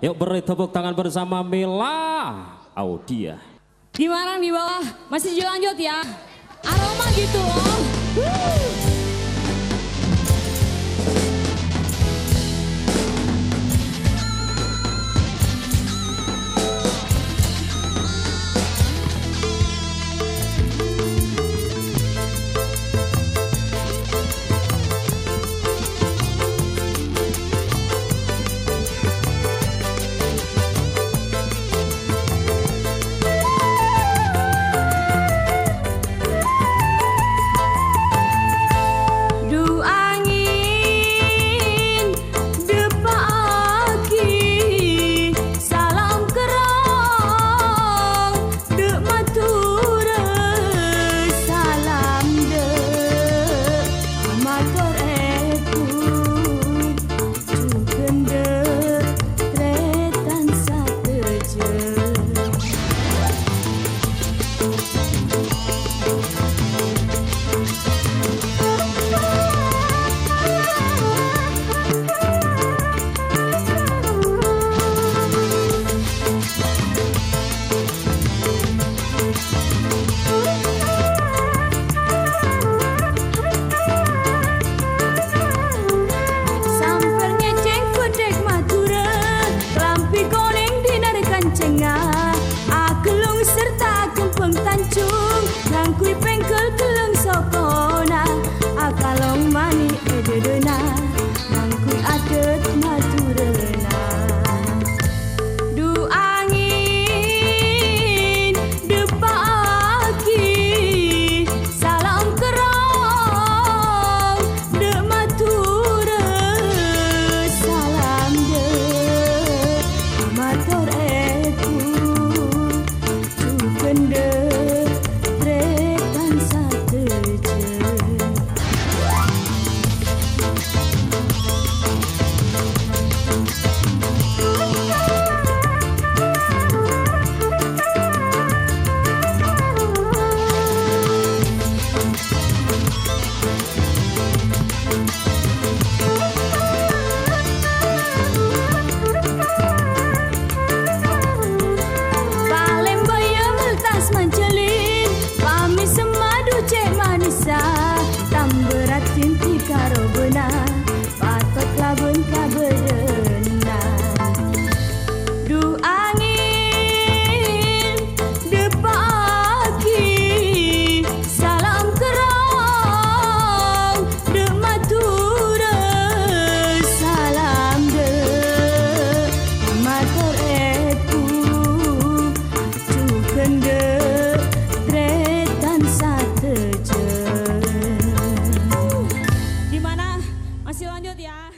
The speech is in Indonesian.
Yuk beri tepuk tangan bersama Mila Audia. Gimana di bawah? Masih lanjut ya? Aroma gitu loh. Akelung serta kempeng tancung Nangkui pengkel keleng sokona Akalong mani ededena Nangkui adet maturena Du angin depaki Salam kerong de mature Salam de amator Tamberatin tika robena patot labun kaberena Du angin depaki salam kerong de mature salam de matur etu cuken de tretan sateje. Masih lanjut ya.